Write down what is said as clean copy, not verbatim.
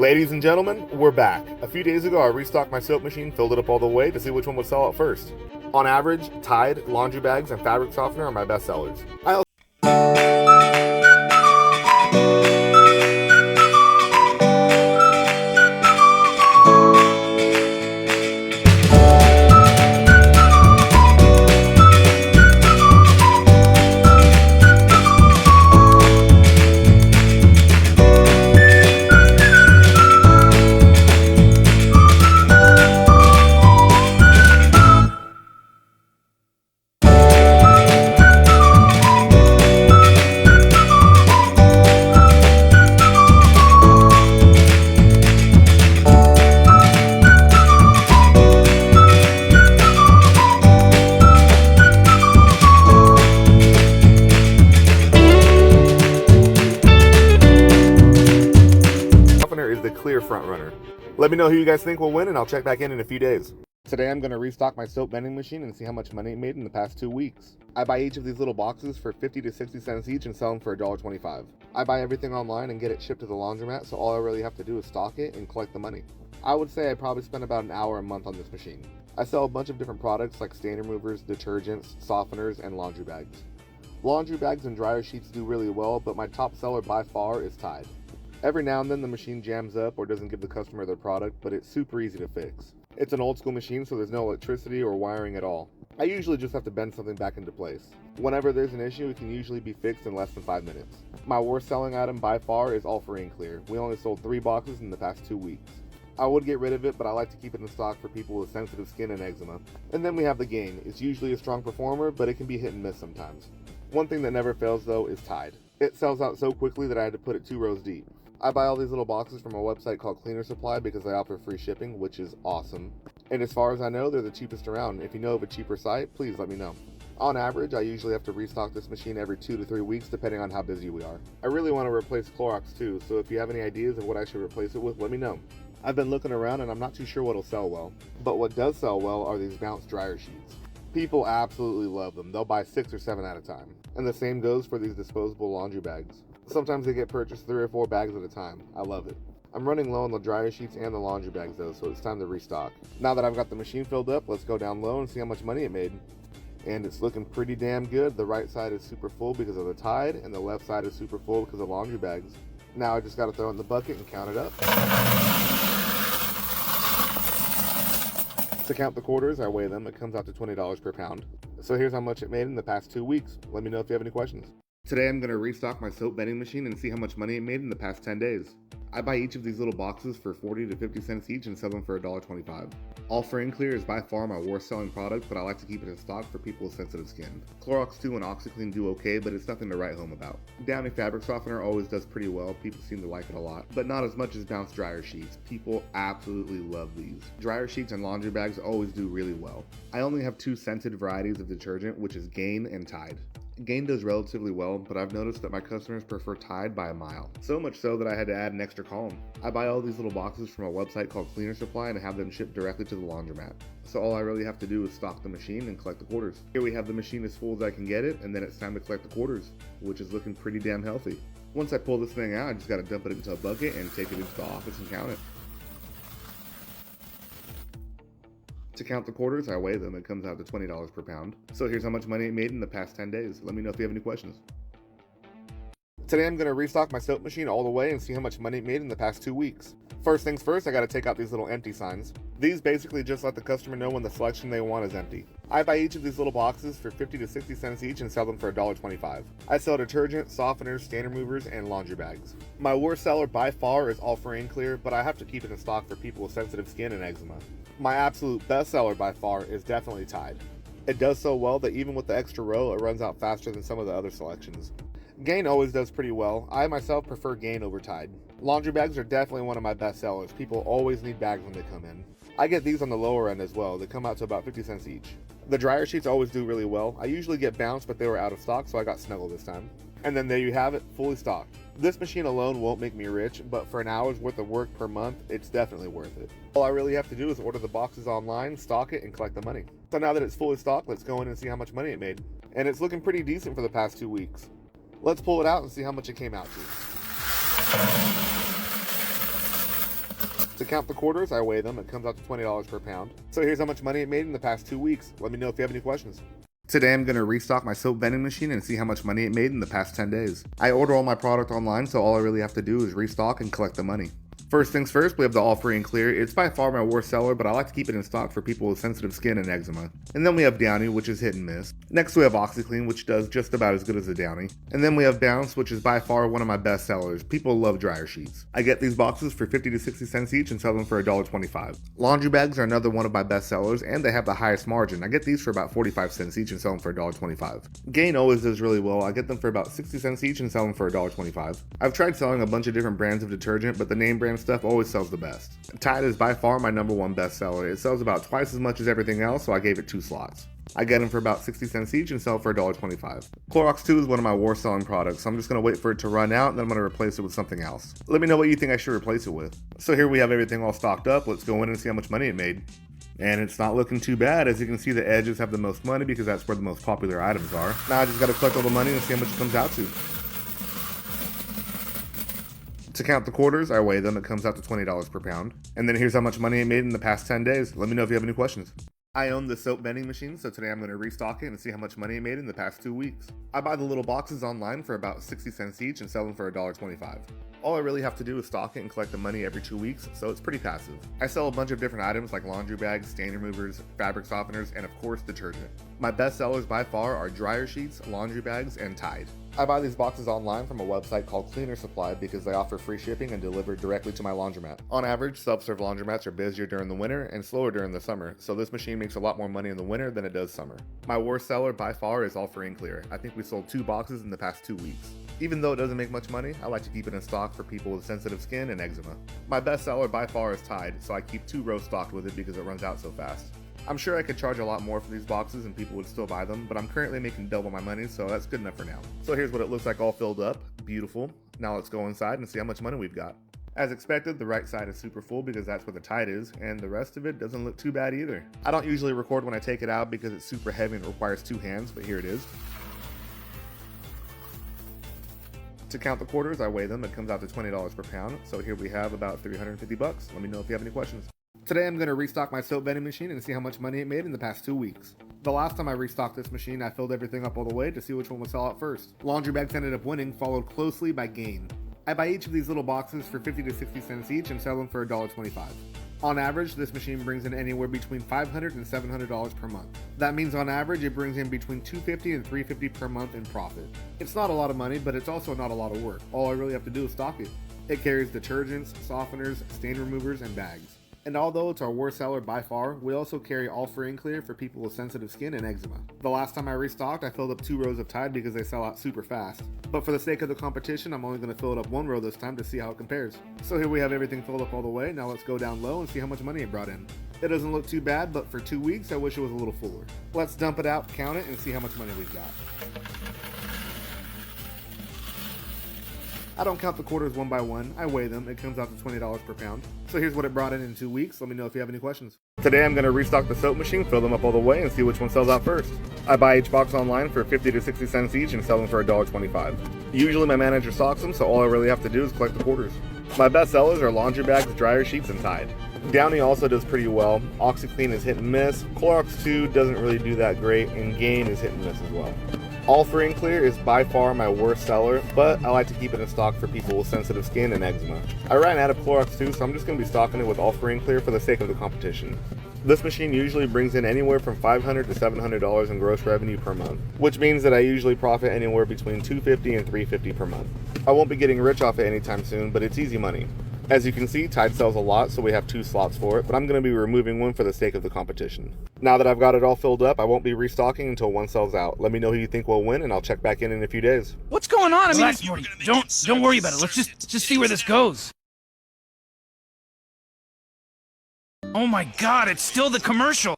Ladies and gentlemen, we're back. A few days ago, I restocked my soap machine, filled it up all the way to see which one would sell out first. On average, Tide, laundry bags, and fabric softener are my best sellers. Is the clear front runner. Let me know who you guys think will win, and I'll check back in a few days. Today I'm going to restock my soap vending machine and see how much money it made in the past 2 weeks. I buy each of these little boxes for 50 to 60 cents each and sell them for $1.25. I buy everything online and get it shipped to the laundromat, so all I really have to do is stock it and collect the money. I would say I probably spend about an hour a month on this machine. I sell a bunch of different products like stain removers, detergents, softeners, and laundry bags. Laundry bags and dryer sheets do really well, but my top seller by far is Tide. Every now and then the machine jams up or doesn't give the customer their product, but it's super easy to fix. It's an old school machine, so there's no electricity or wiring at all. I usually just have to bend something back into place. Whenever there's an issue, it can usually be fixed in less than 5 minutes. My worst selling item by far is all free and clear. We only sold 3 boxes in the past 2 weeks. I would get rid of it, but I like to keep it in stock for people with sensitive skin and eczema. And then we have the Gain. It's usually a strong performer, but it can be hit and miss sometimes. One thing that never fails though is Tide. It sells out so quickly that I had to put it 2 rows deep. I buy all these little boxes from a website called Cleaner Supply because they offer free shipping, which is awesome. And as far as I know, they're the cheapest around. If you know of a cheaper site, please let me know. On average, I usually have to restock this machine every 2 to 3 weeks depending on how busy we are. I really want to replace Clorox too, so if you have any ideas of what I should replace it with, let me know. I've been looking around and I'm not too sure what'll sell well. But what does sell well are these bounce dryer sheets. People absolutely love them. They'll buy 6 or 7 at a time. And the same goes for these disposable laundry bags. Sometimes they get purchased 3 or 4 bags at a time. I love it. I'm running low on the dryer sheets and the laundry bags though, so it's time to restock. Now that I've got the machine filled up, let's go down low and see how much money it made. And it's looking pretty damn good. The right side is super full because of the Tide, and the left side is super full because of laundry bags. Now I just gotta throw it in the bucket and count it up. To count the quarters, I weigh them. It comes out to $20 per pound. So here's how much it made in the past 2 weeks. Let me know if you have any questions. Today I'm going to restock my soap vending machine and see how much money it made in the past 10 days. I buy each of these little boxes for 40 to 50 cents each and sell them for $1.25. All free and clear is by far my worst selling product, but I like to keep it in stock for people with sensitive skin. Clorox 2 and OxiClean do okay, but it's nothing to write home about. Downy fabric softener always does pretty well. People seem to like it a lot, but not as much as bounce dryer sheets. People absolutely love these. Dryer sheets and laundry bags always do really well. I only have 2 scented varieties of detergent, which is Gain and Tide. Gain does relatively well, but I've noticed that my customers prefer Tide by a mile. So much so that I had to add an extra column. I buy all these little boxes from a website called Cleaner Supply and have them shipped directly to the laundromat. So all I really have to do is stock the machine and collect the quarters. Here we have the machine as full as I can get it, and then it's time to collect the quarters, which is looking pretty damn healthy. Once I pull this thing out, I just gotta dump it into a bucket and take it into the office and count it. To count the quarters, I weigh them. It comes out to $20 per pound. So here's how much money it made in the past 10 days. Let me know if you have any questions. Today I'm going to restock my soap machine all the way and see how much money it made in the past 2 weeks. First things first, I got to take out these little empty signs. These basically just let the customer know when the selection they want is empty. I buy each of these little boxes for 50 to 60 cents each and sell them for $1.25. I sell detergent, softeners, stain removers, and laundry bags. My worst seller by far is all free and clear, but I have to keep it in stock for people with sensitive skin and eczema. My absolute best seller by far is definitely Tide. It does so well that even with the extra row, it runs out faster than some of the other selections. Gain always does pretty well. I myself prefer Gain over Tide. Laundry bags are definitely one of my best sellers. People always need bags when they come in. I get these on the lower end as well. They come out to about 50 cents each. The dryer sheets always do really well. I usually get Bounce, but they were out of stock, so I got Snuggle this time. And then there you have it, fully stocked. This machine alone won't make me rich, but for an hour's worth of work per month, it's definitely worth it. All I really have to do is order the boxes online, stock it, and collect the money. So now that it's fully stocked, let's go in and see how much money it made. And it's looking pretty decent for the past 2 weeks. Let's pull it out and see how much it came out to. To count the quarters, I weigh them. It comes out to $20 per pound. So here's how much money it made in the past 2 weeks. Let me know if you have any questions. Today I'm going to restock my soap vending machine and see how much money it made in the past 10 days. I order all my product online, so all I really have to do is restock and collect the money. First things first, we have the All Free and Clear. It's by far my worst seller, but I like to keep it in stock for people with sensitive skin and eczema. And then we have Downy, which is hit and miss. Next we have OxyClean, which does just about as good as the Downy. And then we have Bounce, which is by far one of my best sellers. People love dryer sheets. I get these boxes for 50 to 60 cents each and sell them for $1.25. Laundry bags are another one of my best sellers, and they have the highest margin. I get these for about 45 cents each and sell them for $1.25. Gain always does really well. I get them for about 60 cents each and sell them for $1.25. I've tried selling a bunch of different brands of detergent, but the name brand stuff always sells the best. Tide is by far my #1 bestseller. It sells about twice as much as everything else, so I gave it 2 slots. I get them for about 60 cents each and sell for $1.25. Clorox 2 is one of my worst selling products, so I'm just going to wait for it to run out and then I'm going to replace it with something else. Let me know what you think I should replace it with. So here we have everything all stocked up. Let's go in and see how much money it made. And it's not looking too bad. As you can see, the edges have the most money because that's where the most popular items are. Now I just got to collect all the money and see how much it comes out to. To count the quarters, I weigh them. It comes out to $20 per pound. And then here's how much money it made in the past 10 days. Let me know if you have any questions. I own the soap vending machine, so today I'm going to restock it and see how much money it made in the past 2 weeks. I buy the little boxes online for about 60 cents each and sell them for $1.25. All I really have to do is stock it and collect the money every 2 weeks, so it's pretty passive. I sell a bunch of different items like laundry bags, stain removers, fabric softeners, and of course detergent. My best sellers by far are dryer sheets, laundry bags, and Tide. I buy these boxes online from a website called Cleaner Supply because they offer free shipping and delivered directly to my laundromat. On average, self-serve laundromats are busier during the winter and slower during the summer, so this machine makes a lot more money in the winter than it does summer. My worst seller by far is All Free and Clear. I think we sold 2 boxes in the past 2 weeks. Even though it doesn't make much money, I like to keep it in stock for people with sensitive skin and eczema. My best seller by far is Tide, so I keep 2 rows stocked with it because it runs out so fast. I'm sure I could charge a lot more for these boxes and people would still buy them, but I'm currently making double my money, so that's good enough for now. So here's what it looks like all filled up. Beautiful. Now let's go inside and see how much money we've got. As expected, the right side is super full because that's where the Tide is, and the rest of it doesn't look too bad either. I don't usually record when I take it out because it's super heavy and it requires 2 hands, but here it is. To count the quarters, I weigh them. It comes out to $20 per pound, so here we have about 350 bucks. Let me know if you have any questions. Today I'm going to restock my soap vending machine and see how much money it made in the past 2 weeks. The last time I restocked this machine, I filled everything up all the way to see which one would sell out first. Laundry bags ended up winning, followed closely by Gain. I buy each of these little boxes for 50 to 60 cents each and sell them for $1.25. On average, this machine brings in anywhere between $500 and $700 per month. That means on average, it brings in between $250 and $350 per month in profit. It's not a lot of money, but it's also not a lot of work. All I really have to do is stock it. It carries detergents, softeners, stain removers, and bags. And although it's our worst seller by far, we also carry All Free and Clear for people with sensitive skin and eczema. The last time I restocked, I filled up 2 rows of Tide because they sell out super fast. But for the sake of the competition, I'm only going to fill it up 1 row this time to see how it compares. So here we have everything filled up all the way. Now let's go down low and see how much money it brought in. It doesn't look too bad, but for 2 weeks, I wish it was a little fuller. Let's dump it out, count it, and see how much money we've got. I don't count the quarters one by one, I weigh them. It comes out to $20 per pound. So here's what it brought in 2 weeks. Let me know if you have any questions. Today I'm going to restock the soap machine, fill them up all the way, and see which one sells out first. I buy each box online for 50 to 60 cents each and sell them for $1.25. Usually my manager stocks them, so all I really have to do is collect the quarters. My best sellers are laundry bags, dryer sheets, and Tide. Downy also does pretty well. OxyClean is hit and miss. Clorox 2 doesn't really do that great, and Gain is hit and miss as well. All Free and Clear is by far my worst seller, but I like to keep it in stock for people with sensitive skin and eczema. I ran out of Clorox 2, so I'm just going to be stocking it with All Free and Clear for the sake of the competition. This machine usually brings in anywhere from $500 to $700 in gross revenue per month, which means that I usually profit anywhere between $250 and $350 per month. I won't be getting rich off it anytime soon, but it's easy money. As you can see, Tide sells a lot, so we have 2 slots for it, but I'm going to be removing one for the sake of the competition. Now that I've got it all filled up, I won't be restocking until one sells out. Let me know who you think will win, and I'll check back in a few days. What's going on? I mean, don't worry about it. Let's just see where this goes. Oh my God, it's still the commercial.